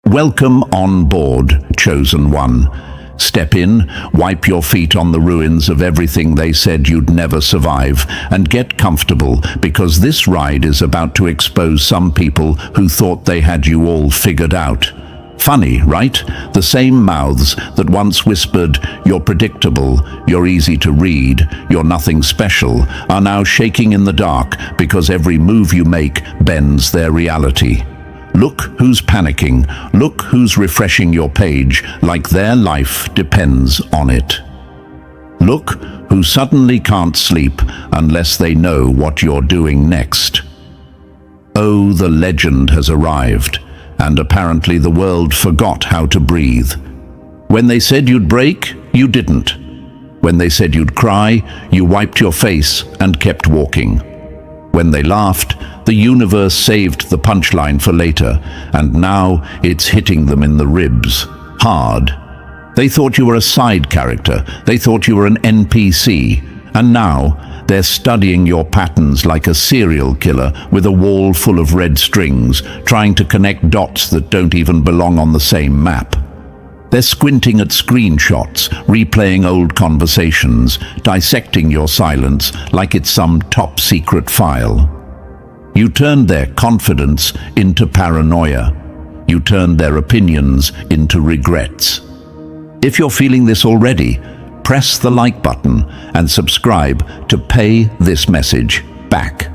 Welcome on board, Chosen One. Step in, wipe your feet on the ruins of everything they said you'd never survive, and get comfortable, because this ride is about to expose some people who thought they had you all figured out. Funny, right? The same mouths that once whispered, "You're predictable, you're easy to read, you're nothing special," are now shaking in the dark because every move you make bends their reality. Look who's panicking. Look who's refreshing your page like their life depends on it. Look who suddenly can't sleep unless they know what you're doing next. Oh, the legend has arrived, and apparently the world forgot how to breathe. When they said you'd break, you didn't. When they said you'd cry, you wiped your face and kept walking. When they laughed, the universe saved the punchline for later, and now it's hitting them in the ribs, hard. They thought you were a side character, they thought you were an NPC, and now they're studying your patterns like a serial killer with a wall full of red strings, trying to connect dots that don't even belong on the same map. They're squinting at screenshots, replaying old conversations, dissecting your silence like it's some top-secret file. You turned their confidence into paranoia. You turned their opinions into regrets. If you're feeling this already, press the like button and subscribe to pay this message back.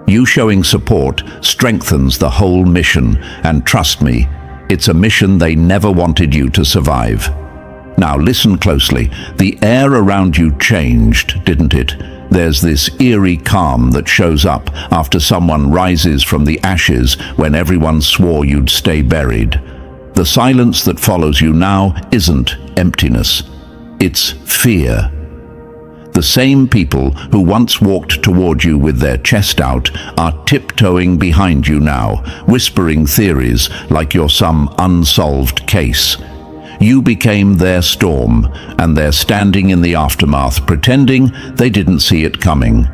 You showing support strengthens the whole mission, and trust me, it's a mission they never wanted you to survive. Now listen closely. The air around you changed, didn't it? There's this eerie calm that shows up after someone rises from the ashes when everyone swore you'd stay buried. The silence that follows you now isn't emptiness. It's fear. The same people who once walked toward you with their chest out are tiptoeing behind you now, whispering theories like you're some unsolved case. You became their storm, and they're standing in the aftermath pretending they didn't see it coming.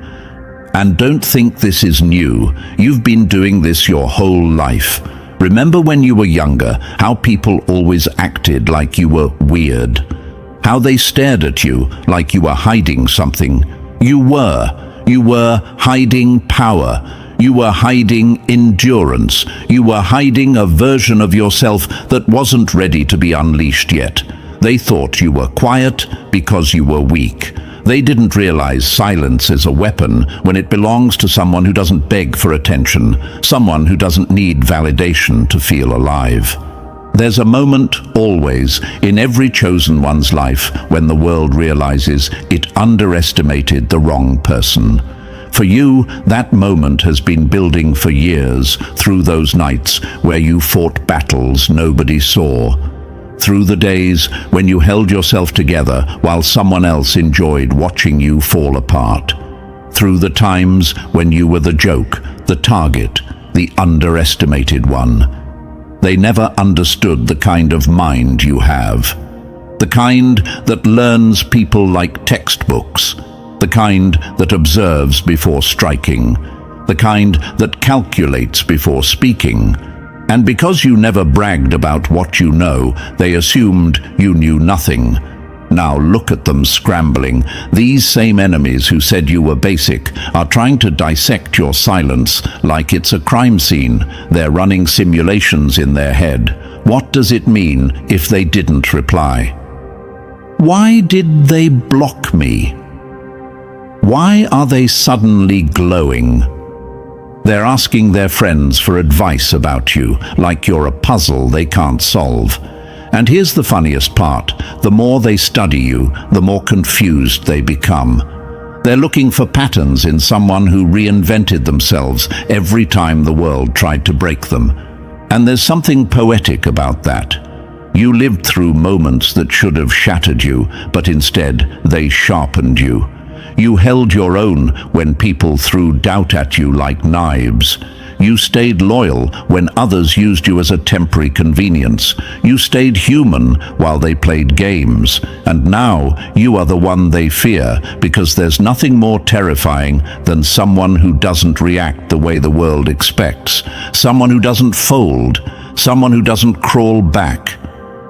And don't think this is new. You've been doing this your whole life. Remember when you were younger, how people always acted like you were weird? How they stared at you like you were hiding something. You were hiding power. You were hiding endurance. You were hiding a version of yourself that wasn't ready to be unleashed yet. They thought you were quiet because you were weak. They didn't realize silence is a weapon when it belongs to someone who doesn't beg for attention, someone who doesn't need validation to feel alive. There's a moment, always, in every chosen one's life when the world realizes it underestimated the wrong person. For you, that moment has been building for years, through those nights where you fought battles nobody saw. Through the days when you held yourself together while someone else enjoyed watching you fall apart. Through the times when you were the joke, the target, the underestimated one. They never understood the kind of mind you have. The kind that learns people like textbooks. The kind that observes before striking. The kind that calculates before speaking. And because you never bragged about what you know, they assumed you knew nothing. Now look at them scrambling. These same enemies who said you were basic are trying to dissect your silence like it's a crime scene. They're running simulations in their head. What does it mean if they didn't reply? Why did they block me? Why are they suddenly glowing? They're asking their friends for advice about you, like you're a puzzle they can't solve. And here's the funniest part. The more they study you, the more confused they become. They're looking for patterns in someone who reinvented themselves every time the world tried to break them. And there's something poetic about that. You lived through moments that should have shattered you, but instead they sharpened you. You held your own when people threw doubt at you like knives. You stayed loyal when others used you as a temporary convenience. You stayed human while they played games. And now you are the one they fear, because there's nothing more terrifying than someone who doesn't react the way the world expects. Someone who doesn't fold. Someone who doesn't crawl back.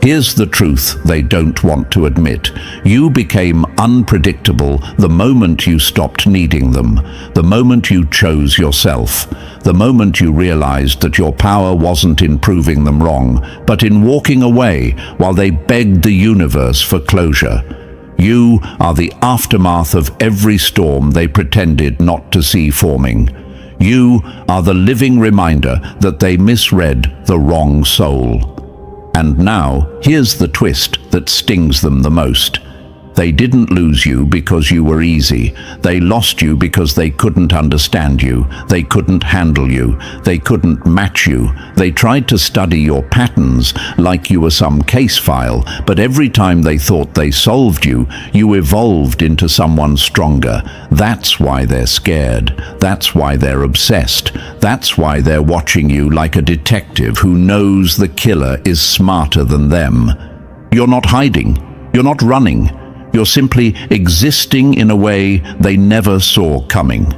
Here's the truth they don't want to admit. You became unpredictable the moment you stopped needing them, the moment you chose yourself, the moment you realized that your power wasn't in proving them wrong, but in walking away while they begged the universe for closure. You are the aftermath of every storm they pretended not to see forming. You are the living reminder that they misread the wrong soul. And now, here's the twist that stings them the most. They didn't lose you because you were easy. They lost you because they couldn't understand you. They couldn't handle you. They couldn't match you. They tried to study your patterns like you were some case file, but every time they thought they solved you, you evolved into someone stronger. That's why they're scared. That's why they're obsessed. That's why they're watching you like a detective who knows the killer is smarter than them. You're not hiding. You're not running. You're simply existing in a way they never saw coming.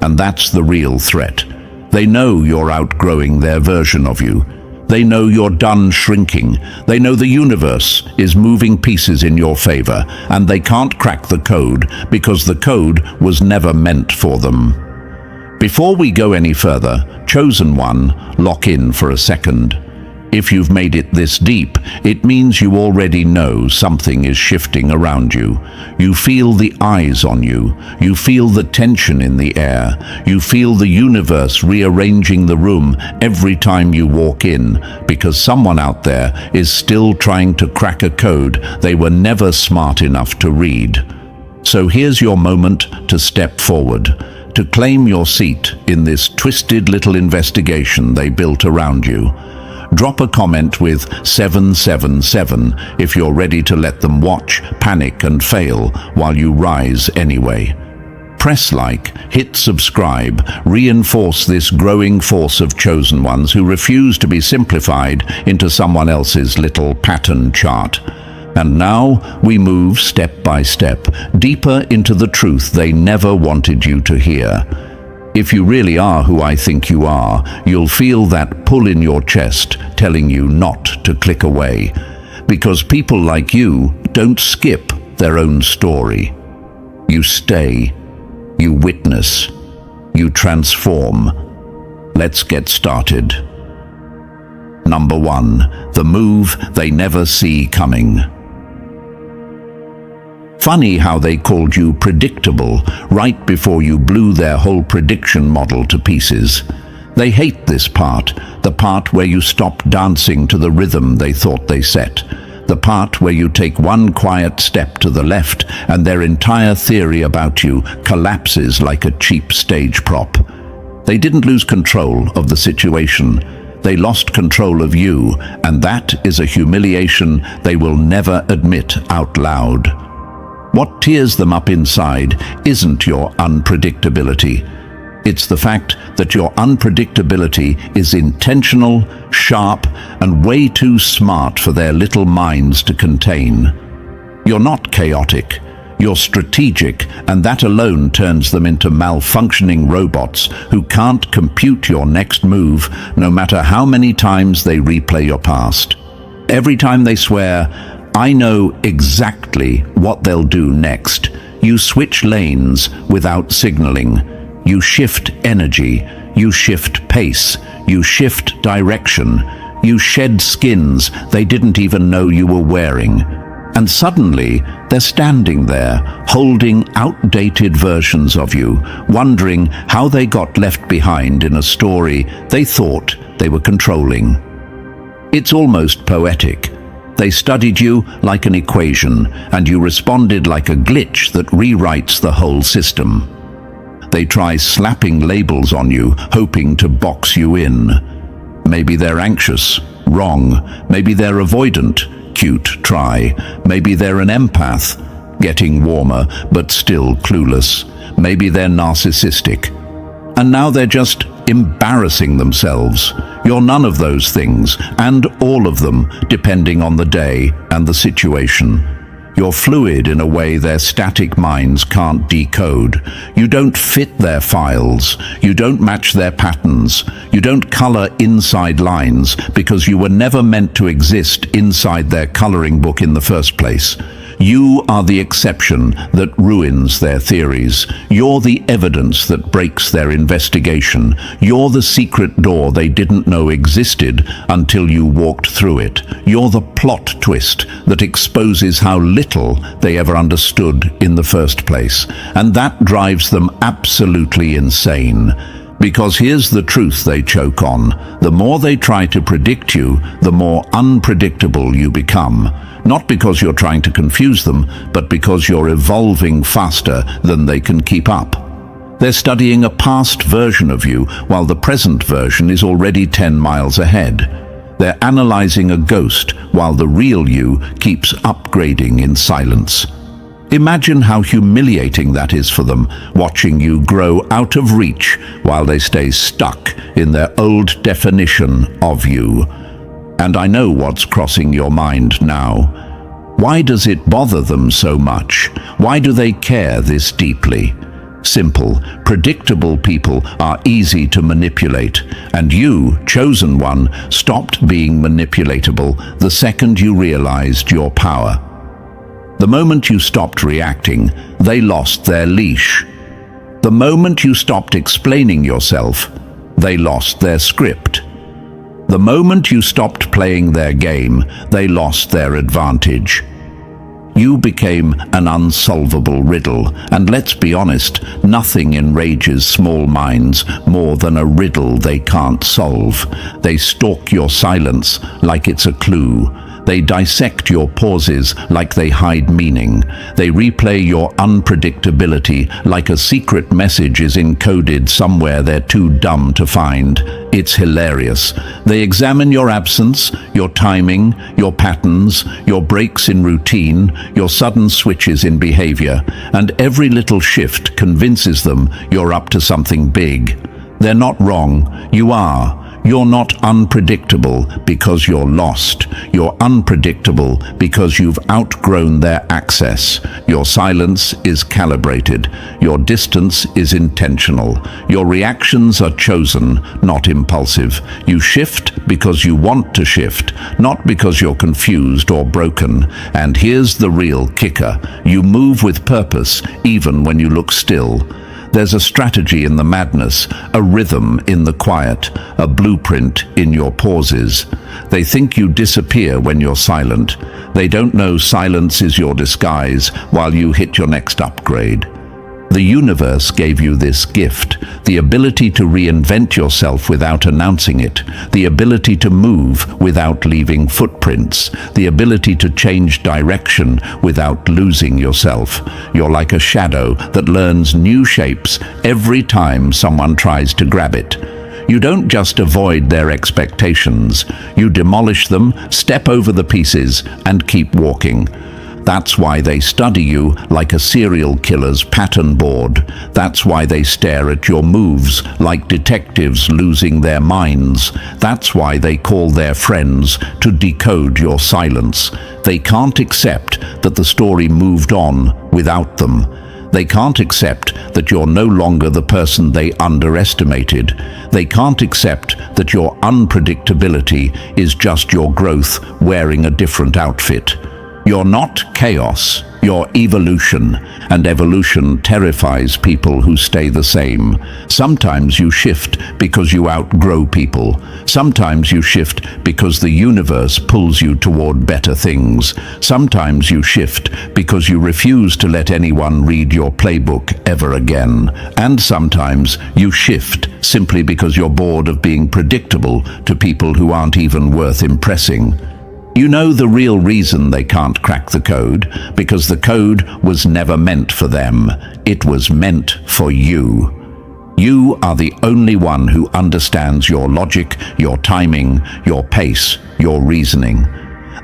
And that's the real threat. They know you're outgrowing their version of you. They know you're done shrinking. They know the universe is moving pieces in your favor, and they can't crack the code because the code was never meant for them. Before we go any further, Chosen One, lock in for a second. If you've made it this deep, it means you already know something is shifting around you. You feel the eyes on you. You feel the tension in the air. You feel the universe rearranging the room every time you walk in, because someone out there is still trying to crack a code they were never smart enough to read. So here's your moment to step forward, to claim your seat in this twisted little investigation they built around you. Drop a comment with 777 if you're ready to let them watch, panic and fail while you rise anyway. Press like, hit subscribe, reinforce this growing force of chosen ones who refuse to be simplified into someone else's little pattern chart. And now we move step by step, deeper into the truth they never wanted you to hear. If you really are who I think you are, you'll feel that pull in your chest telling you not to click away. Because people like you don't skip their own story. You stay, you witness, you transform. Let's get started. Number 1, the move they never see coming. Funny how they called you predictable right before you blew their whole prediction model to pieces. They hate this part, the part where you stop dancing to the rhythm they thought they set, the part where you take one quiet step to the left and their entire theory about you collapses like a cheap stage prop. They didn't lose control of the situation. They lost control of you, and that is a humiliation they will never admit out loud. What tears them up inside isn't your unpredictability. It's the fact that your unpredictability is intentional, sharp, and way too smart for their little minds to contain. You're not chaotic. You're strategic, and that alone turns them into malfunctioning robots who can't compute your next move, no matter how many times they replay your past. Every time they swear, "I know exactly what they'll do next," you switch lanes without signaling. You shift energy, you shift pace, you shift direction, you shed skins they didn't even know you were wearing. And suddenly, they're standing there, holding outdated versions of you, wondering how they got left behind in a story they thought they were controlling. It's almost poetic. They studied you like an equation, and you responded like a glitch that rewrites the whole system. They try slapping labels on you, hoping to box you in. Maybe they're anxious, wrong. Maybe they're avoidant, cute, try. Maybe they're an empath, getting warmer but still clueless. Maybe they're narcissistic. And now they're just embarrassing themselves. You're none of those things, and all of them, depending on the day and the situation. You're fluid in a way their static minds can't decode. You don't fit their files. You don't match their patterns. You don't color inside lines because you were never meant to exist inside their coloring book in the first place. You are the exception that ruins their theories. You're the evidence that breaks their investigation. You're the secret door they didn't know existed until you walked through it. You're the plot twist that exposes how little they ever understood in the first place. And that drives them absolutely insane. Because here's the truth they choke on. The more they try to predict you, the more unpredictable you become. Not because you're trying to confuse them, but because you're evolving faster than they can keep up. They're studying a past version of you, while the present version is already 10 miles ahead. They're analyzing a ghost, while the real you keeps upgrading in silence. Imagine how humiliating that is for them, watching you grow out of reach while they stay stuck in their old definition of you. And I know what's crossing your mind now. Why does it bother them so much? Why do they care this deeply? Simple, predictable people are easy to manipulate, and you, chosen one, stopped being manipulatable the second you realized your power. The moment you stopped reacting, they lost their leash. The moment you stopped explaining yourself, they lost their script. The moment you stopped playing their game, they lost their advantage. You became an unsolvable riddle, and let's be honest, nothing enrages small minds more than a riddle they can't solve. They stalk your silence like it's a clue. They dissect your pauses like they hide meaning. They replay your unpredictability like a secret message is encoded somewhere they're too dumb to find. It's hilarious. They examine your absence, your timing, your patterns, your breaks in routine, your sudden switches in behavior, and every little shift convinces them you're up to something big. They're not wrong. You are. You're not unpredictable because you're lost. You're unpredictable because you've outgrown their access. Your silence is calibrated. Your distance is intentional. Your reactions are chosen, not impulsive. You shift because you want to shift, not because you're confused or broken. And here's the real kicker. You move with purpose even when you look still. There's a strategy in the madness, a rhythm in the quiet, a blueprint in your pauses. They think you disappear when you're silent. They don't know silence is your disguise while you hit your next upgrade. The universe gave you this gift, the ability to reinvent yourself without announcing it, the ability to move without leaving footprints, the ability to change direction without losing yourself. You're like a shadow that learns new shapes every time someone tries to grab it. You don't just avoid their expectations, you demolish them, step over the pieces, and keep walking. That's why they study you like a serial killer's pattern board. That's why they stare at your moves like detectives losing their minds. That's why they call their friends to decode your silence. They can't accept that the story moved on without them. They can't accept that you're no longer the person they underestimated. They can't accept that your unpredictability is just your growth wearing a different outfit. You're not chaos, you're evolution, and evolution terrifies people who stay the same. Sometimes you shift because you outgrow people. Sometimes you shift because the universe pulls you toward better things. Sometimes you shift because you refuse to let anyone read your playbook ever again. And sometimes you shift simply because you're bored of being predictable to people who aren't even worth impressing. You know the real reason they can't crack the code, because the code was never meant for them. It was meant for you. You are the only one who understands your logic, your timing, your pace, your reasoning.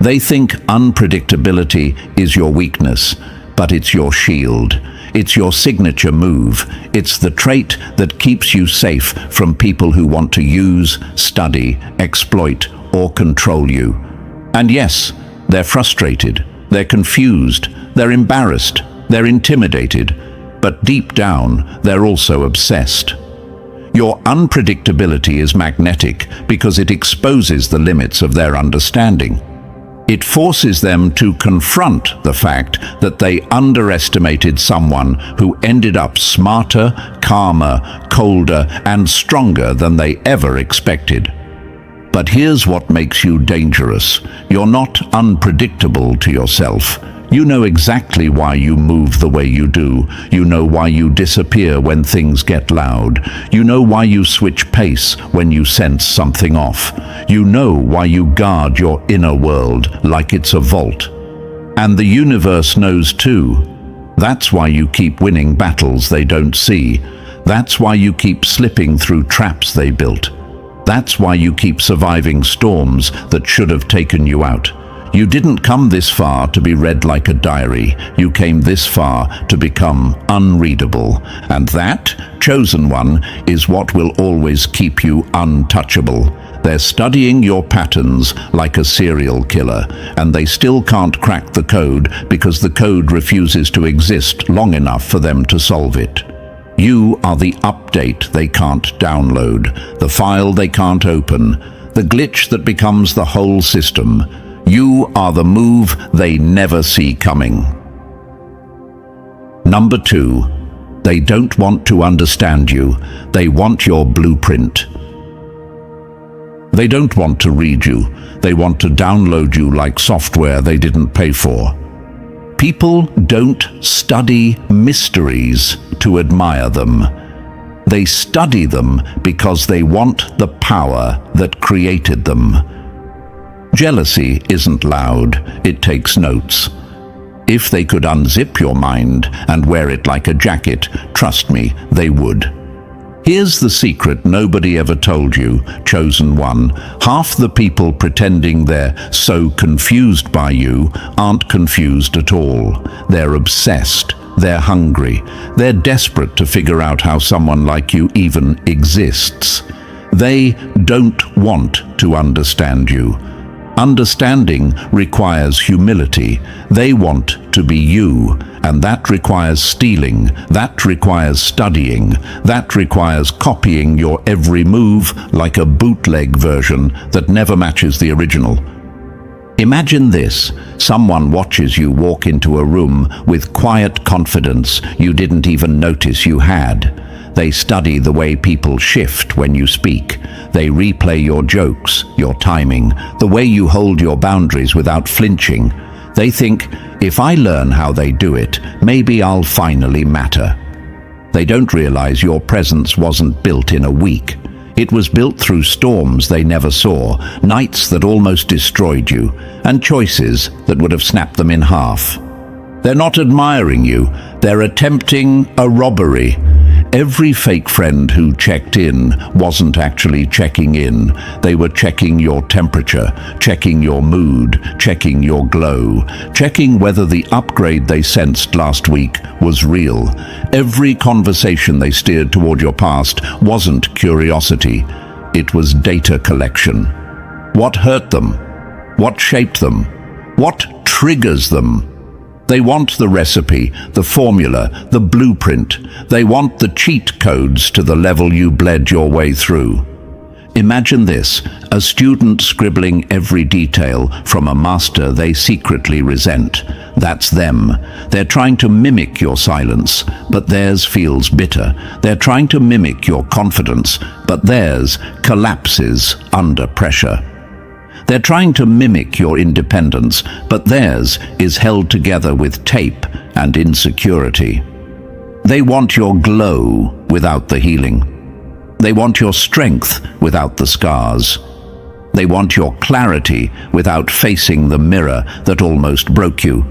They think unpredictability is your weakness, but it's your shield. It's your signature move. It's the trait that keeps you safe from people who want to use, study, exploit, or control you. And yes, they're frustrated, they're confused, they're embarrassed, they're intimidated, but deep down, they're also obsessed. Your unpredictability is magnetic because it exposes the limits of their understanding. It forces them to confront the fact that they underestimated someone who ended up smarter, calmer, colder, and stronger than they ever expected. But here's what makes you dangerous. You're not unpredictable to yourself. You know exactly why you move the way you do. You know why you disappear when things get loud. You know why you switch pace when you sense something off. You know why you guard your inner world like it's a vault. And the universe knows too. That's why you keep winning battles they don't see. That's why you keep slipping through traps they built. That's why you keep surviving storms that should have taken you out. You didn't come this far to be read like a diary. You came this far to become unreadable. And that, chosen one, is what will always keep you untouchable. They're studying your patterns like a serial killer, and they still can't crack the code because the code refuses to exist long enough for them to solve it. You are the update they can't download, the file they can't open, the glitch that becomes the whole system. You are the move they never see coming. Number 2, they don't want to understand you. They want your blueprint. They don't want to read you. They want to download you like software they didn't pay for. People don't study mysteries to admire them. They study them because they want the power that created them. Jealousy isn't loud, it takes notes. If they could unzip your mind and wear it like a jacket, trust me, they would. Here's the secret nobody ever told you, chosen one. Half the people pretending they're so confused by you aren't confused at all. They're obsessed. They're hungry. They're desperate to figure out how someone like you even exists. They don't want to understand you. Understanding requires humility. They want to be you, and that requires stealing, that requires studying, that requires copying your every move like a bootleg version that never matches the original. Imagine this: someone watches you walk into a room with quiet confidence you didn't even notice you had. They study the way people shift when you speak. They replay your jokes, your timing, the way you hold your boundaries without flinching. They think, if I learn how they do it, maybe I'll finally matter. They don't realize your presence wasn't built in a week. It was built through storms they never saw, nights that almost destroyed you, and choices that would have snapped them in half. They're not admiring you, they're attempting a robbery. Every fake friend who checked in wasn't actually checking in. They were checking your temperature, checking your mood, checking your glow, checking whether the upgrade they sensed last week was real. Every conversation they steered toward your past wasn't curiosity. It was data collection. What hurt them? What shaped them? What triggers them? They want the recipe, the formula, the blueprint. They want the cheat codes to the level you bled your way through. Imagine this: a student scribbling every detail from a master they secretly resent. That's them. They're trying to mimic your silence, but theirs feels bitter. They're trying to mimic your confidence, but theirs collapses under pressure. They're trying to mimic your independence, but theirs is held together with tape and insecurity. They want your glow without the healing. They want your strength without the scars. They want your clarity without facing the mirror that almost broke you.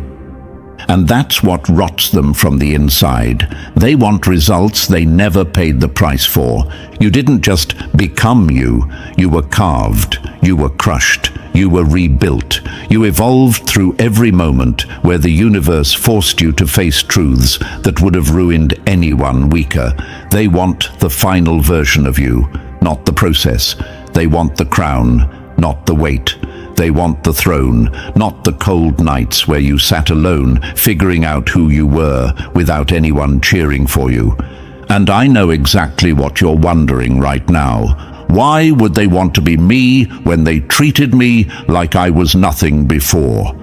And that's what rots them from the inside. They want results they never paid the price for. You didn't just become you. You were carved. You were crushed. You were rebuilt. You evolved through every moment where the universe forced you to face truths that would have ruined anyone weaker. They want the final version of you, not the process. They want the crown, not the weight. They want the throne, not the cold nights where you sat alone, figuring out who you were without anyone cheering for you. And I know exactly what you're wondering right now. Why would they want to be me when they treated me like I was nothing before?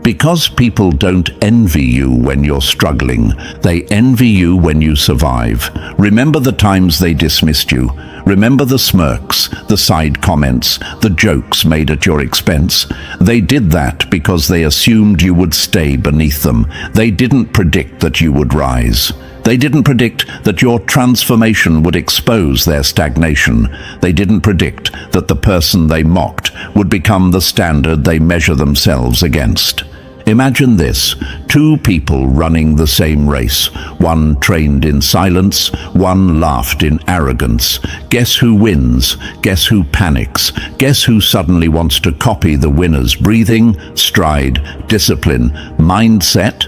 Because people don't envy you when you're struggling. They envy you when you survive. Remember the times they dismissed you. Remember the smirks, the side comments, the jokes made at your expense. They did that because they assumed you would stay beneath them. They didn't predict that you would rise. They didn't predict that your transformation would expose their stagnation. They didn't predict that the person they mocked would become the standard they measure themselves against. Imagine this, two people running the same race. One trained in silence, one laughed in arrogance. Guess who wins? Guess who panics? Guess who suddenly wants to copy the winner's breathing, stride, discipline, mindset?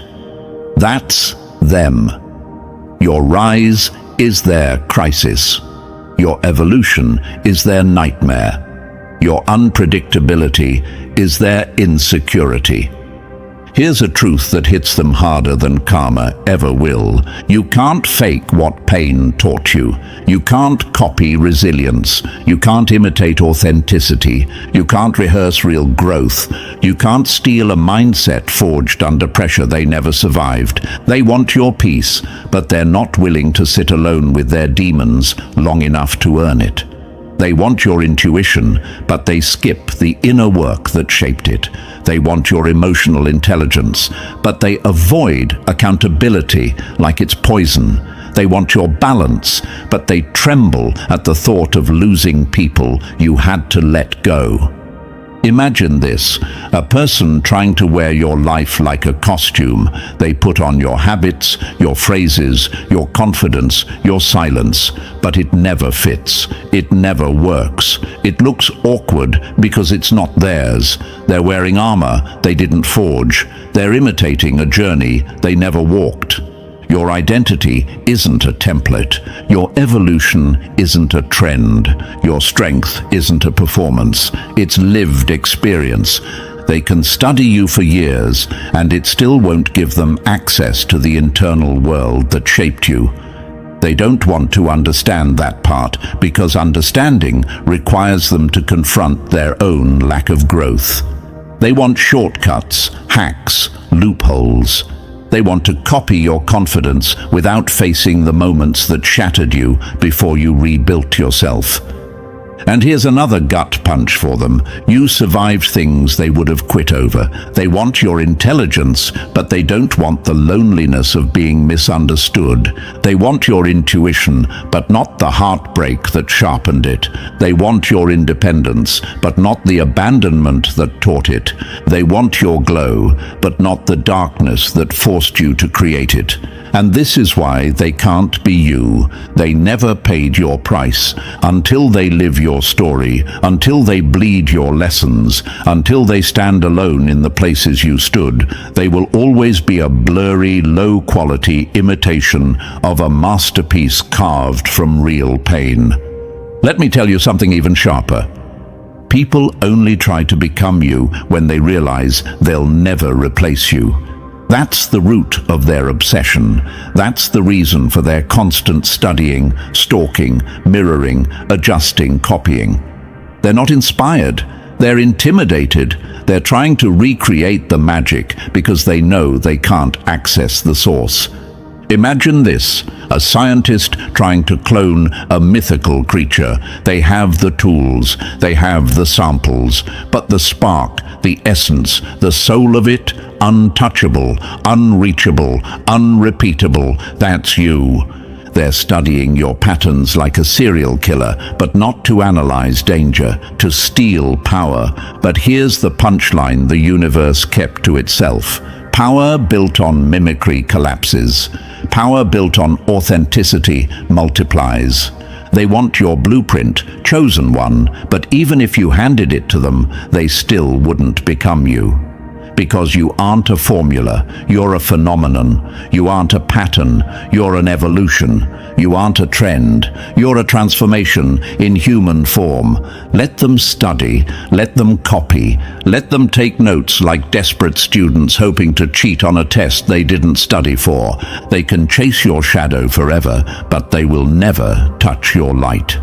That's them. Your rise is their crisis. Your evolution is their nightmare. Your unpredictability is their insecurity. Here's a truth that hits them harder than karma ever will. You can't fake what pain taught you. You can't copy resilience. You can't imitate authenticity. You can't rehearse real growth. You can't steal a mindset forged under pressure they never survived. They want your peace, but they're not willing to sit alone with their demons long enough to earn it. They want your intuition, but they skip the inner work that shaped it. They want your emotional intelligence, but they avoid accountability like it's poison. They want your balance, but they tremble at the thought of losing people you had to let go. Imagine this, a person trying to wear your life like a costume. They put on your habits, your phrases, your confidence, your silence, but it never fits. It never works. It looks awkward because it's not theirs. They're wearing armor they didn't forge. They're imitating a journey they never walked. Your identity isn't a template. Your evolution isn't a trend. Your strength isn't a performance. It's lived experience. They can study you for years, and it still won't give them access to the internal world that shaped you. They don't want to understand that part because understanding requires them to confront their own lack of growth. They want shortcuts, hacks, loopholes. They want to copy your confidence without facing the moments that shattered you before you rebuilt yourself. And here's another gut punch for them. You survived things they would have quit over. They want your intelligence, but they don't want the loneliness of being misunderstood. They want your intuition, but not the heartbreak that sharpened it. They want your independence, but not the abandonment that taught it. They want your glow, but not the darkness that forced you to create it. And this is why they can't be you. They never paid your price. Until they live your story, until they bleed your lessons, until they stand alone in the places you stood, they will always be a blurry, low-quality imitation of a masterpiece carved from real pain. Let me tell you something even sharper. People only try to become you when they realize they'll never replace you. That's the root of their obsession. That's the reason for their constant studying, stalking, mirroring, adjusting, copying. They're not inspired. They're intimidated. They're trying to recreate the magic because they know they can't access the source. Imagine this, a scientist trying to clone a mythical creature. They have the tools, they have the samples, but the spark, the essence, the soul of it, untouchable, unreachable, unrepeatable, that's you. They're studying your patterns like a serial killer, but not to analyze danger, to steal power. But here's the punchline the universe kept to itself. Power built on mimicry collapses. Power built on authenticity multiplies. They want your blueprint, chosen one, but even if you handed it to them, they still wouldn't become you. Because you aren't a formula, you're a phenomenon. You aren't a pattern, you're an evolution. You aren't a trend, you're a transformation in human form. Let them study, let them copy, let them take notes like desperate students hoping to cheat on a test they didn't study for. They can chase your shadow forever, but they will never touch your light.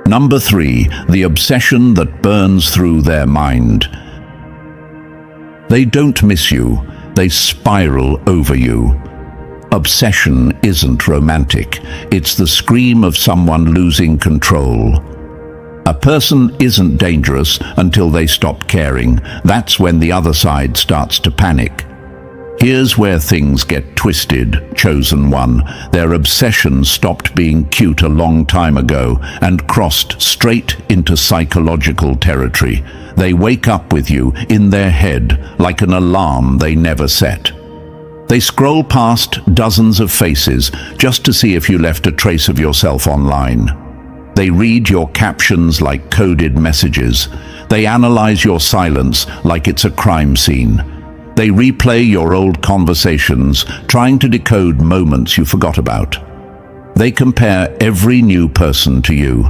Number 3, the obsession that burns through their mind. They don't miss you, they spiral over you. Obsession isn't romantic. It's the scream of someone losing control. A person isn't dangerous until they stop caring. That's when the other side starts to panic. Here's where things get twisted, chosen one. Their obsession stopped being cute a long time ago and crossed straight into psychological territory. They wake up with you in their head like an alarm they never set. They scroll past dozens of faces just to see if you left a trace of yourself online. They read your captions like coded messages. They analyze your silence like it's a crime scene. They replay your old conversations, trying to decode moments you forgot about. They compare every new person to you,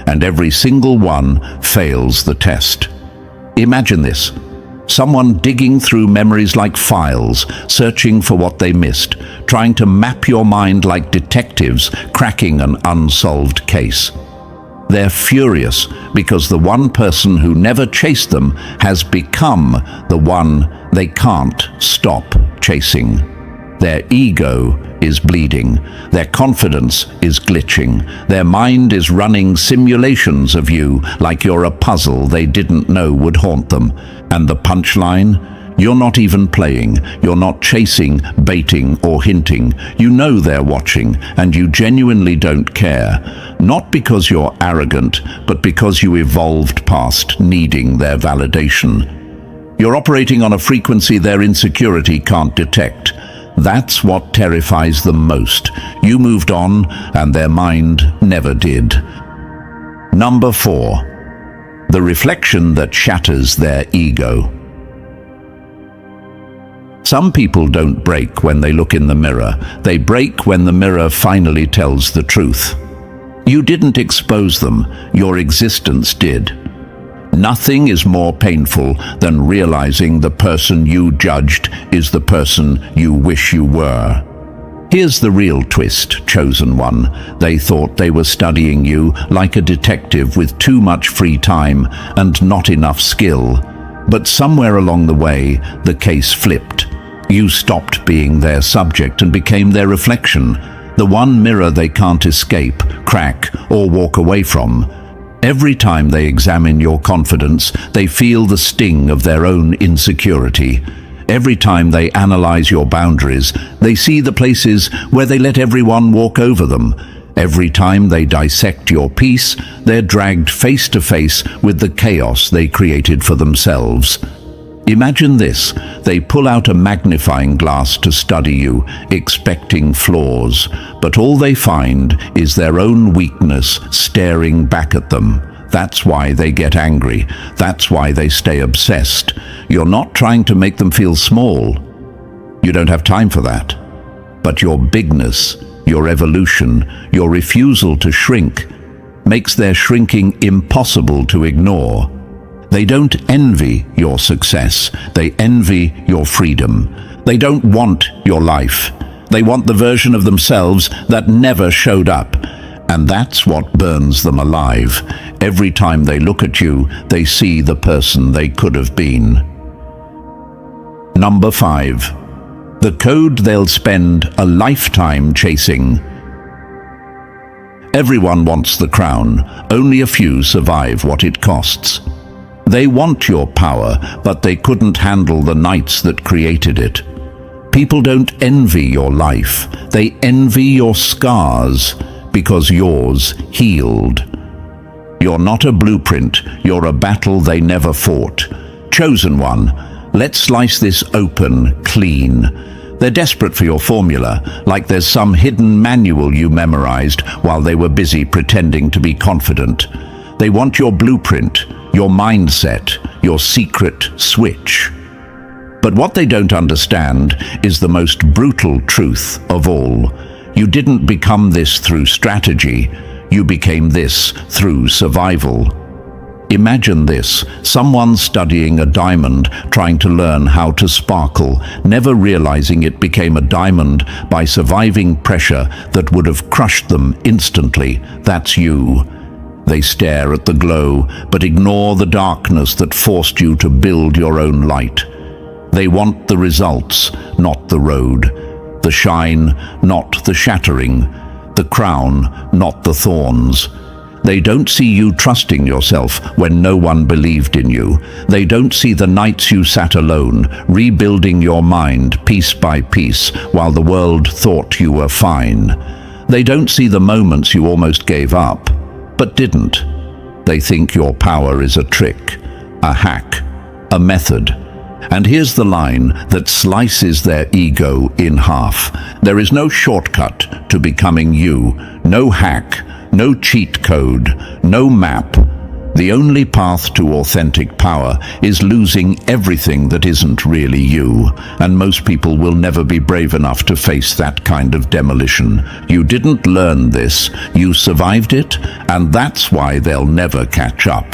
and every single one fails the test. Imagine this. Someone digging through memories like files, searching for what they missed, trying to map your mind like detectives cracking an unsolved case. They're furious because the one person who never chased them has become the one they can't stop chasing. Their ego is bleeding. Their confidence is glitching. Their mind is running simulations of you like you're a puzzle they didn't know would haunt them. And the punchline? You're not even playing. You're not chasing, baiting, or hinting. You know they're watching, and you genuinely don't care. Not because you're arrogant, but because you evolved past needing their validation. You're operating on a frequency their insecurity can't detect. That's what terrifies them most. You moved on, and their mind never did. Number 4. The reflection that shatters their ego. Some people don't break when they look in the mirror. They break when the mirror finally tells the truth. You didn't expose them, your existence did. Nothing is more painful than realizing the person you judged is the person you wish you were. Here's the real twist, chosen one. They thought they were studying you like a detective with too much free time and not enough skill. But somewhere along the way, the case flipped. You stopped being their subject and became their reflection, the one mirror they can't escape, crack, or walk away from. Every time they examine your confidence, they feel the sting of their own insecurity. Every time they analyze your boundaries, they see the places where they let everyone walk over them. Every time they dissect your peace, they're dragged face to face with the chaos they created for themselves. Imagine this. They pull out a magnifying glass to study you, expecting flaws, but all they find is their own weakness staring back at them. That's why they get angry. That's why they stay obsessed. You're not trying to make them feel small. You don't have time for that. But your bigness, your evolution, your refusal to shrink, makes their shrinking impossible to ignore. They don't envy your success. They envy your freedom. They don't want your life. They want the version of themselves that never showed up. And that's what burns them alive. Every time they look at you, they see the person they could have been. Number 5. The code they'll spend a lifetime chasing. Everyone wants the crown. Only a few survive what it costs. They want your power, but they couldn't handle the nights that created it. People don't envy your life. They envy your scars, because yours healed. You're not a blueprint. You're a battle they never fought. Chosen one, let's slice this open, clean. They're desperate for your formula, like there's some hidden manual you memorized while they were busy pretending to be confident. They want your blueprint, your mindset, your secret switch. But what they don't understand is the most brutal truth of all. You didn't become this through strategy. You became this through survival. Imagine this, someone studying a diamond, trying to learn how to sparkle, never realizing it became a diamond by surviving pressure that would have crushed them instantly. That's you. They stare at the glow, but ignore the darkness that forced you to build your own light. They want the results, not the road. The shine, not the shattering. The crown, not the thorns. They don't see you trusting yourself when no one believed in you. They don't see the nights you sat alone, rebuilding your mind piece by piece while the world thought you were fine. They don't see the moments you almost gave up, but didn't. They think your power is a trick, a hack, a method. And here's the line that slices their ego in half. There is no shortcut to becoming you, no hack, no cheat code, no map. The only path to authentic power is losing everything that isn't really you, and most people will never be brave enough to face that kind of demolition. You didn't learn this, you survived it, and that's why they'll never catch up.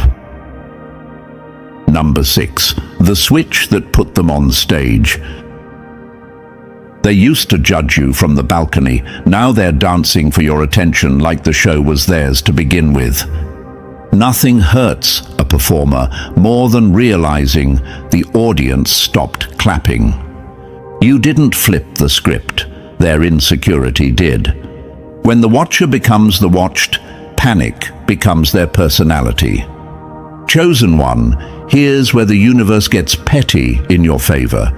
Number 6. The switch that put them on stage. They used to judge you from the balcony. Now they're dancing for your attention like the show was theirs to begin with. Nothing hurts a performer more than realizing the audience stopped clapping. You didn't flip the script. Their insecurity did. When the watcher becomes the watched, panic becomes their personality. Chosen one, here's where the universe gets petty in your favor.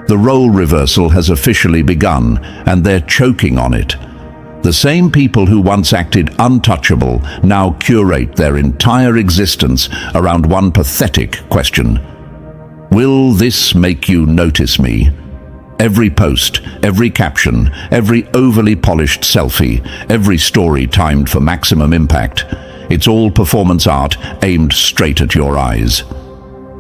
The role reversal has officially begun, and they're choking on it. The same people who once acted untouchable now curate their entire existence around one pathetic question. Will this make you notice me? Every post, every caption, every overly polished selfie, every story timed for maximum impact. It's all performance art aimed straight at your eyes.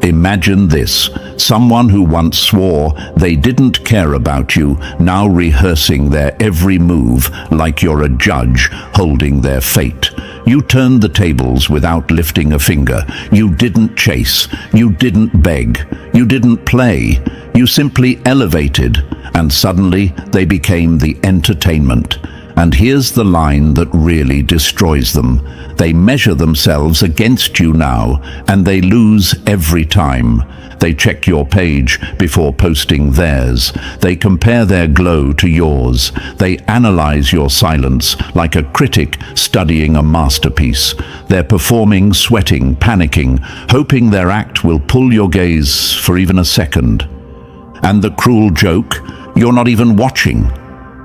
Imagine this, someone who once swore they didn't care about you, now rehearsing their every move like you're a judge holding their fate. You turned the tables without lifting a finger. You didn't chase. You didn't beg. You didn't play. You simply elevated, and suddenly they became the entertainment. And here's the line that really destroys them. They measure themselves against you now, and they lose every time. They check your page before posting theirs. They compare their glow to yours. They analyze your silence like a critic studying a masterpiece. They're performing, sweating, panicking, hoping their act will pull your gaze for even a second. And the cruel joke, you're not even watching.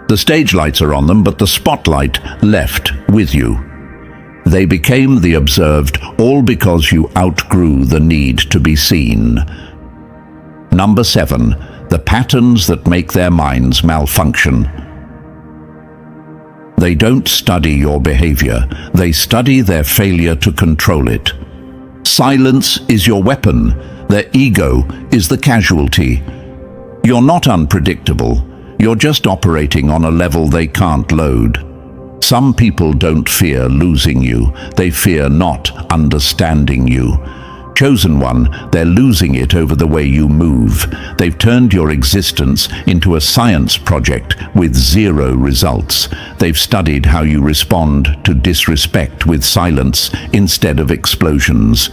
The stage lights are on them, but the spotlight left with you. They became the observed, all because you outgrew the need to be seen. Number 7. The patterns that make their minds malfunction. They don't study your behavior. They study their failure to control it. Silence is your weapon. Their ego is the casualty. You're not unpredictable. You're just operating on a level they can't load. Some people don't fear losing you. They fear not understanding you. Chosen one, they're losing it over the way you move. They've turned your existence into a science project with 0 results. They've studied how you respond to disrespect with silence instead of explosions.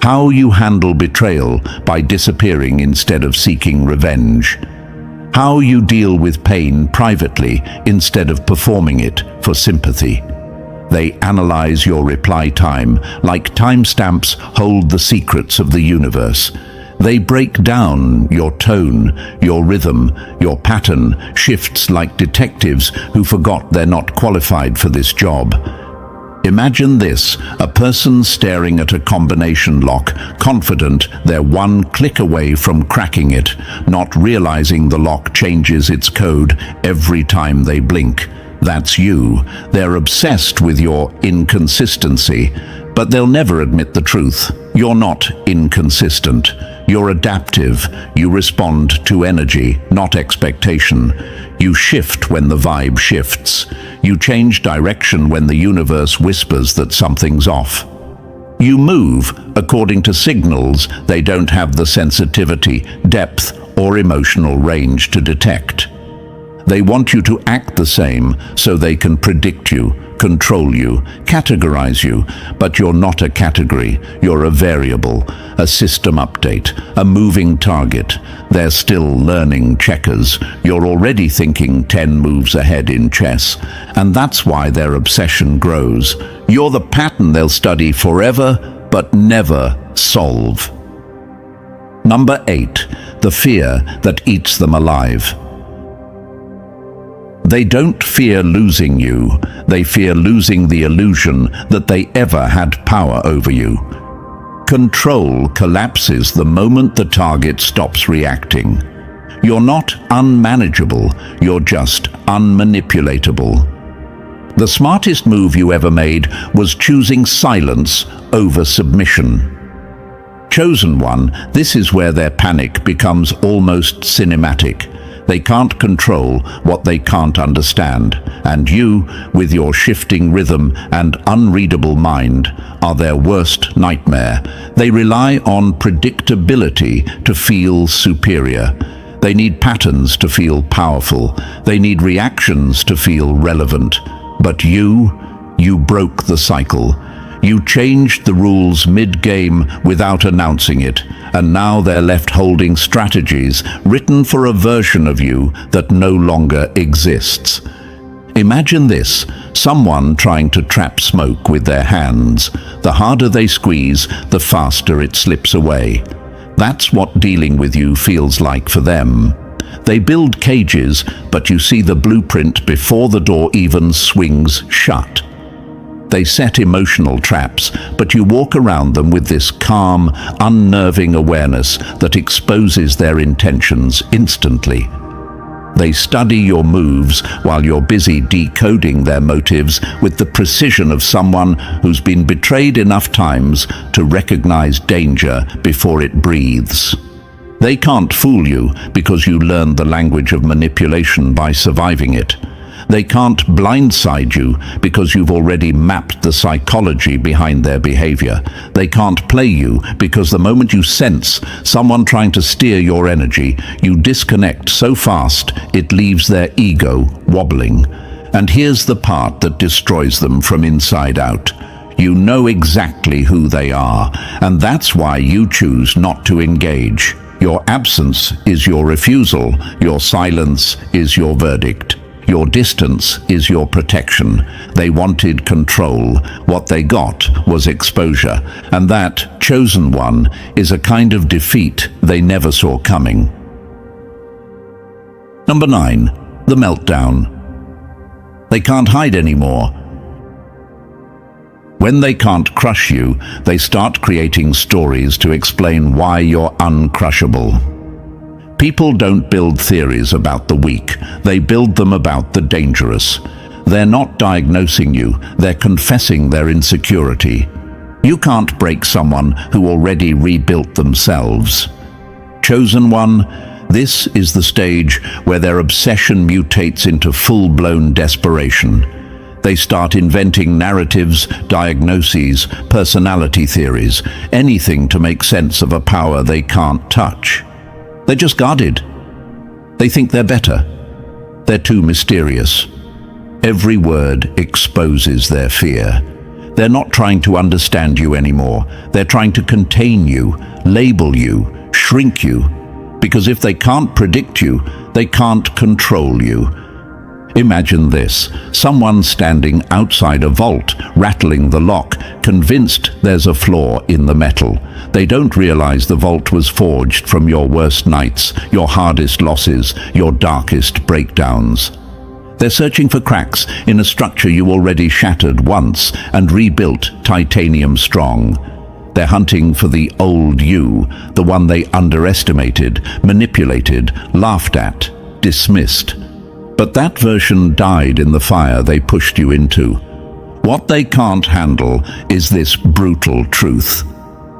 How you handle betrayal by disappearing instead of seeking revenge. How you deal with pain privately instead of performing it for sympathy. They analyze your reply time like timestamps hold the secrets of the universe. They break down your tone, your rhythm, your pattern shifts like detectives who forgot they're not qualified for this job. Imagine this, a person staring at a combination lock, confident they're one click away from cracking it, not realizing the lock changes its code every time they blink. That's you. They're obsessed with your inconsistency, but they'll never admit the truth. You're not inconsistent. You're adaptive. You respond to energy, not expectation. You shift when the vibe shifts. You change direction when the universe whispers that something's off. You move according to signals they don't have the sensitivity, depth, or emotional range to detect. They want you to act the same so they can predict you, control you, categorize you, but you're not a category, you're a variable, a system update, a moving target. They're still learning checkers. You're already thinking 10 moves ahead in chess, and that's why their obsession grows. You're the pattern they'll study forever, but never solve. Number 8, the fear that eats them alive. They don't fear losing you, they fear losing the illusion that they ever had power over you. Control collapses the moment the target stops reacting. You're not unmanageable, you're just unmanipulatable. The smartest move you ever made was choosing silence over submission. Chosen one, this is where their panic becomes almost cinematic. They can't control what they can't understand, and you, with your shifting rhythm and unreadable mind, are their worst nightmare. They rely on predictability to feel superior. They need patterns to feel powerful. They need reactions to feel relevant. But you broke the cycle. You changed the rules mid-game without announcing it, and now they're left holding strategies written for a version of you that no longer exists. Imagine this, someone trying to trap smoke with their hands. The harder they squeeze, the faster it slips away. That's what dealing with you feels like for them. They build cages, but you see the blueprint before the door even swings shut. They set emotional traps, but you walk around them with this calm, unnerving awareness that exposes their intentions instantly. They study your moves while you're busy decoding their motives with the precision of someone who's been betrayed enough times to recognize danger before it breathes. They can't fool you because you learned the language of manipulation by surviving it. They can't blindside you because you've already mapped the psychology behind their behavior. They can't play you because the moment you sense someone trying to steer your energy, you disconnect so fast it leaves their ego wobbling. And here's the part that destroys them from inside out. You know exactly who they are, and that's why you choose not to engage. Your absence is your refusal. Your silence is your verdict. Your distance is your protection. They wanted control. What they got was exposure. And that, chosen one, is a kind of defeat they never saw coming. Number 9, the meltdown. They can't hide anymore. When they can't crush you, they start creating stories to explain why you're uncrushable. People don't build theories about the weak, they build them about the dangerous. They're not diagnosing you, they're confessing their insecurity. You can't break someone who already rebuilt themselves. Chosen one, this is the stage where their obsession mutates into full-blown desperation. They start inventing narratives, diagnoses, personality theories, anything to make sense of a power they can't touch. They're just guarded. They think they're better. They're too mysterious. Every word exposes their fear. They're not trying to understand you anymore. They're trying to contain you, label you, shrink you. Because if they can't predict you, they can't control you. Imagine this, someone standing outside a vault, rattling the lock, convinced there's a flaw in the metal. They don't realize the vault was forged from your worst nights, your hardest losses, your darkest breakdowns. They're searching for cracks in a structure you already shattered once and rebuilt titanium strong. They're hunting for the old you, the one they underestimated, manipulated, laughed at, dismissed. But that version died in the fire they pushed you into. What they can't handle is this brutal truth.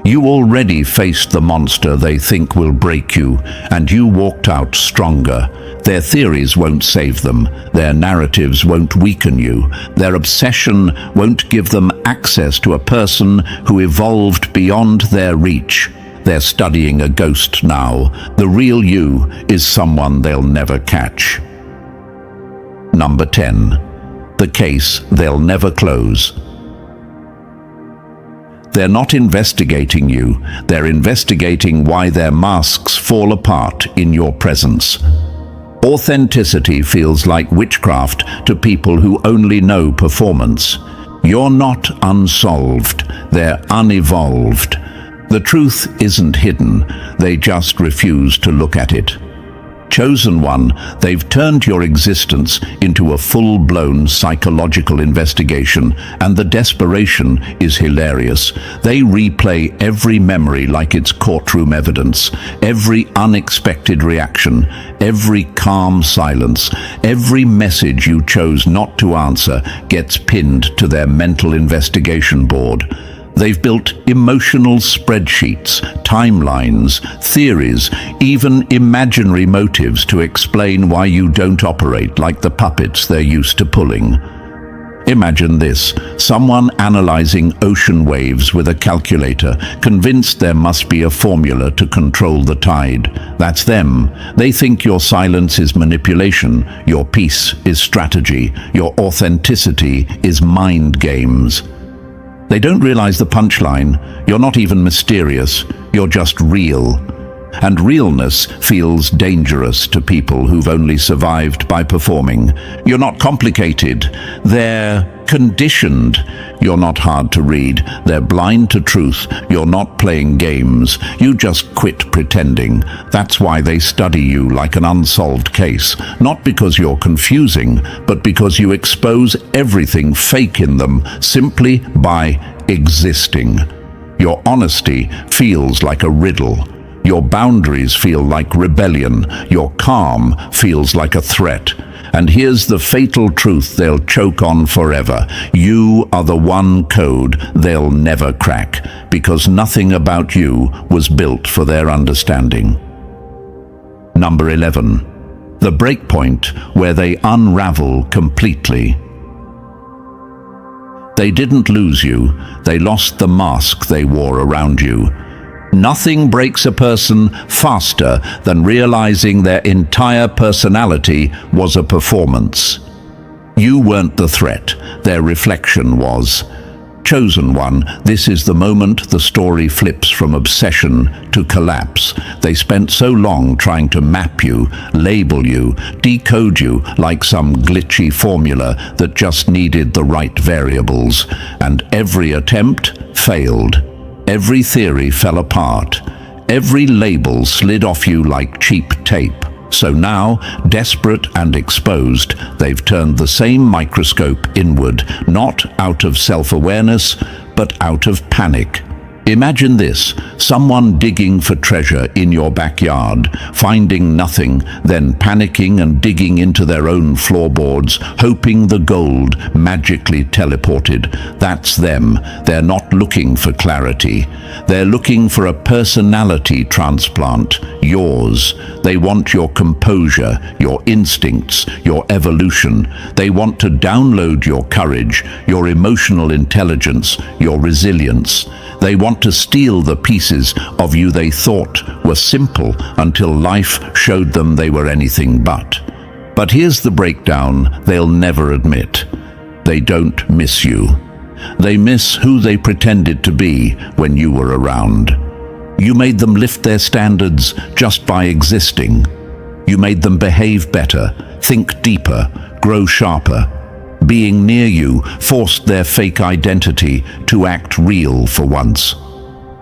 You already faced the monster they think will break you, and you walked out stronger. Their theories won't save them. Their narratives won't weaken you. Their obsession won't give them access to a person who evolved beyond their reach. They're studying a ghost now. The real you is someone they'll never catch. Number 10. The case they'll never close. They're not investigating you, they're investigating why their masks fall apart in your presence. Authenticity feels like witchcraft to people who only know performance. You're not unsolved, they're unevolved. The truth isn't hidden, they just refuse to look at it. Chosen One, they've turned your existence into a full-blown psychological investigation, and the desperation is hilarious. They replay every memory like it's courtroom evidence, every unexpected reaction, every calm silence, every message you chose not to answer gets pinned to their mental investigation board. They've built emotional spreadsheets, timelines, theories, even imaginary motives to explain why you don't operate like the puppets they're used to pulling. Imagine this: someone analyzing ocean waves with a calculator, convinced there must be a formula to control the tide. That's them. They think your silence is manipulation, your peace is strategy, your authenticity is mind games. They don't realize the punchline. You're not even mysterious, you're just real. And realness feels dangerous to people who've only survived by performing. You're not complicated, they're conditioned. You're not hard to read, they're blind to truth. You're not playing games, you just quit pretending. That's why they study you like an unsolved case. Not because you're confusing, but because you expose everything fake in them simply by existing. Your honesty feels like a riddle. Your boundaries feel like rebellion. Your calm feels like a threat. And here's the fatal truth they'll choke on forever. You are the one code they'll never crack, because nothing about you was built for their understanding. Number 11. The breakpoint where they unravel completely. They didn't lose you, they lost the mask they wore around you. Nothing breaks a person faster than realizing their entire personality was a performance. You weren't the threat, their reflection was. Chosen One, this is the moment the story flips from obsession to collapse. They spent so long trying to map you, label you, decode you like some glitchy formula that just needed the right variables. And every attempt failed. Every theory fell apart. Every label slid off you like cheap tape. So now, desperate and exposed, they've turned the same microscope inward, not out of self-awareness, but out of panic. Imagine this: someone digging for treasure in your backyard, finding nothing, then panicking and digging into their own floorboards, hoping the gold magically teleported. That's them. They're not looking for clarity. They're looking for a personality transplant, yours. They want your composure, your instincts, your evolution. They want to download your courage, your emotional intelligence, your resilience. They want to steal the pieces of you they thought were simple until life showed them they were anything but. But here's the breakdown they'll never admit. They don't miss you. They miss who they pretended to be when you were around. You made them lift their standards just by existing. You made them behave better, think deeper, grow sharper. Being near you forced their fake identity to act real for once.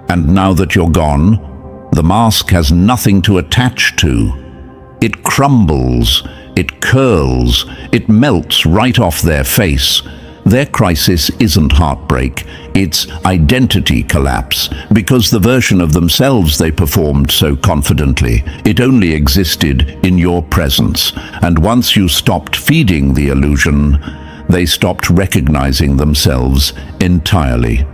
And now that you're gone, the mask has nothing to attach to. It crumbles, it curls, it melts right off their face. Their crisis isn't heartbreak, it's identity collapse, because the version of themselves they performed so confidently, it only existed in your presence. And once you stopped feeding the illusion, they stopped recognizing themselves entirely.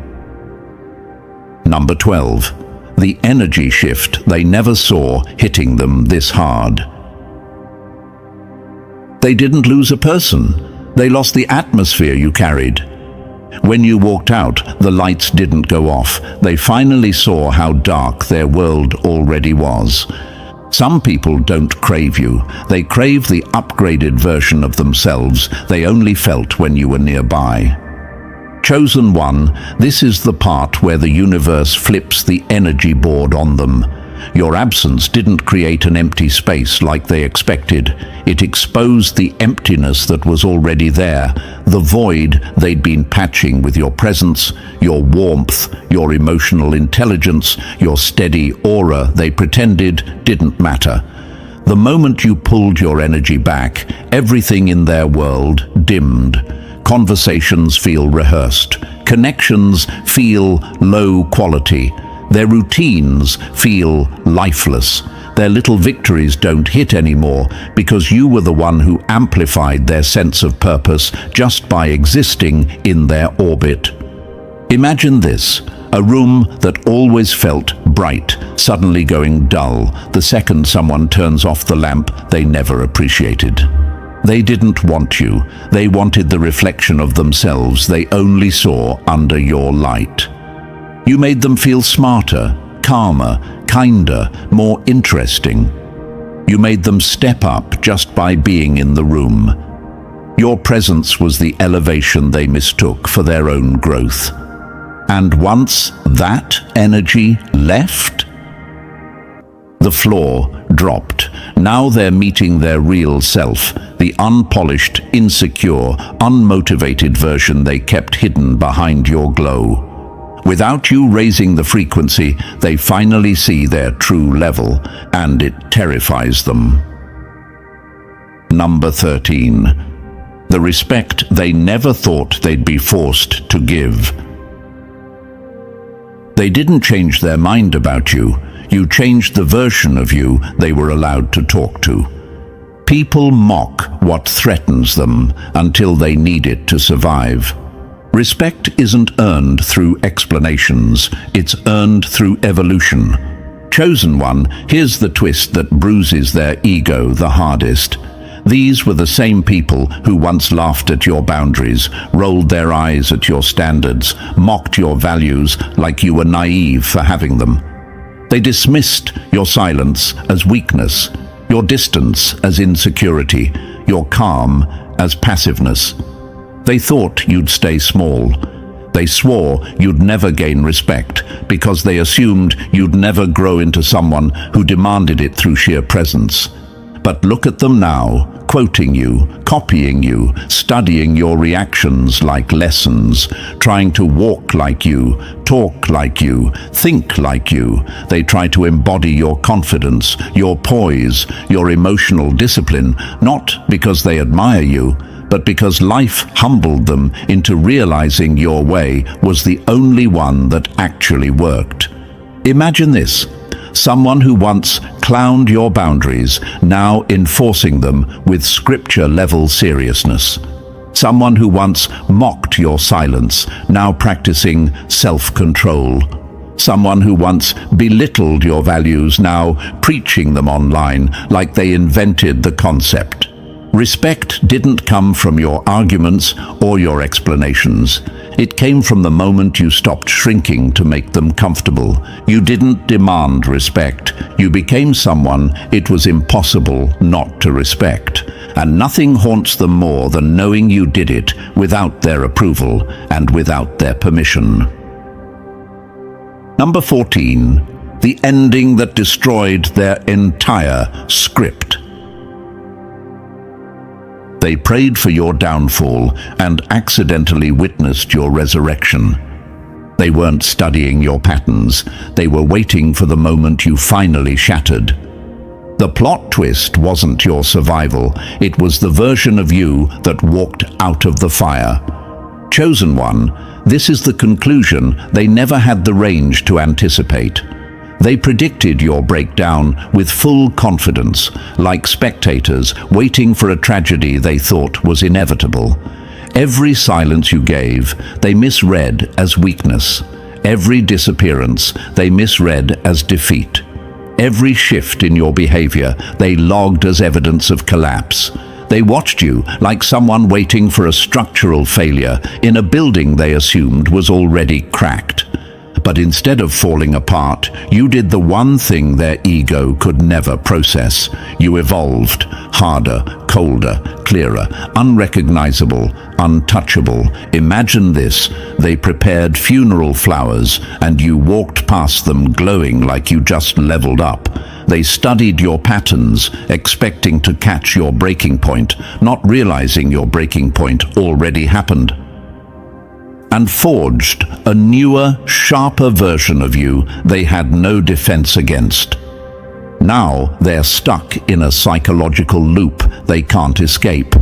Number 12. The energy shift they never saw hitting them this hard. They didn't lose a person. They lost the atmosphere you carried. When you walked out, the lights didn't go off. They finally saw how dark their world already was. Some people don't crave you. They crave the upgraded version of themselves they only felt when you were nearby. Chosen one, this is the part where the universe flips the energy board on them. Your absence didn't create an empty space like they expected. It exposed the emptiness that was already there, the void they'd been patching with your presence, your warmth, your emotional intelligence, your steady aura they pretended didn't matter. The moment you pulled your energy back, everything in their world dimmed. Conversations feel rehearsed. Connections feel low quality. Their routines feel lifeless. Their little victories don't hit anymore because you were the one who amplified their sense of purpose just by existing in their orbit. Imagine this, a room that always felt bright, suddenly going dull the second someone turns off the lamp they never appreciated. They didn't want you. They wanted the reflection of themselves they only saw under your light. You made them feel smarter, calmer, kinder, more interesting. You made them step up just by being in the room. Your presence was the elevation they mistook for their own growth. And once that energy left, the floor dropped. Now they're meeting their real self, the unpolished, insecure, unmotivated version they kept hidden behind your glow. Without you raising the frequency, they finally see their true level, and it terrifies them. Number 13. The respect they never thought they'd be forced to give. They didn't change their mind about you. You changed the version of you they were allowed to talk to. People mock what threatens them until they need it to survive. Respect isn't earned through explanations, it's earned through evolution. Chosen one, here's the twist that bruises their ego the hardest. These were the same people who once laughed at your boundaries, rolled their eyes at your standards, mocked your values like you were naive for having them. They dismissed your silence as weakness, your distance as insecurity, your calm as passiveness. They thought you'd stay small. They swore you'd never gain respect because they assumed you'd never grow into someone who demanded it through sheer presence. But look at them now, quoting you, copying you, studying your reactions like lessons, trying to walk like you, talk like you, think like you. They try to embody your confidence, your poise, your emotional discipline, not because they admire you, but because life humbled them into realizing your way was the only one that actually worked. Imagine this. Someone who once clowned your boundaries, now enforcing them with scripture-level seriousness. Someone who once mocked your silence, now practicing self-control. Someone who once belittled your values, now preaching them online like they invented the concept. Respect didn't come from your arguments or your explanations. It came from the moment you stopped shrinking to make them comfortable. You didn't demand respect. You became someone it was impossible not to respect. And nothing haunts them more than knowing you did it without their approval and without their permission. Number 14. The ending that destroyed their entire script. They prayed for your downfall and accidentally witnessed your resurrection. They weren't studying your patterns. They were waiting for the moment you finally shattered. The plot twist wasn't your survival, it was the version of you that walked out of the fire. Chosen One, this is the conclusion they never had the range to anticipate. They predicted your breakdown with full confidence, like spectators waiting for a tragedy they thought was inevitable. Every silence you gave, they misread as weakness. Every disappearance, they misread as defeat. Every shift in your behavior, they logged as evidence of collapse. They watched you like someone waiting for a structural failure in a building they assumed was already cracked. But instead of falling apart, you did the one thing their ego could never process. You evolved, harder, colder, clearer, unrecognizable, untouchable. Imagine this, they prepared funeral flowers and you walked past them glowing like you just leveled up. They studied your patterns, expecting to catch your breaking point, not realizing your breaking point already happened, and forged a newer, sharper version of you they had no defense against. Now they're stuck in a psychological loop they can't escape,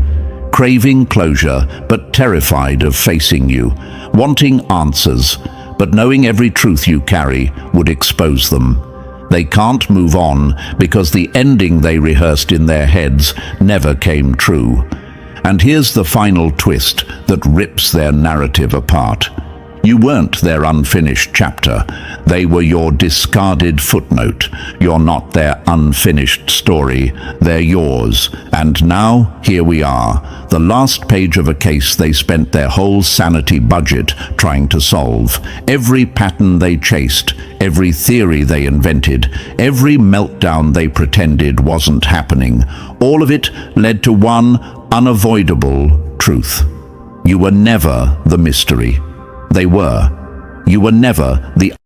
craving closure but terrified of facing you, wanting answers, but knowing every truth you carry would expose them. They can't move on because the ending they rehearsed in their heads never came true. And here's the final twist that rips their narrative apart. You weren't their unfinished chapter. They were your discarded footnote. You're not their unfinished story. They're yours. And now, here we are, the last page of a case they spent their whole sanity budget trying to solve. Every pattern they chased, every theory they invented, every meltdown they pretended wasn't happening, all of it led to one unavoidable truth. You were never the mystery. They were. You were never the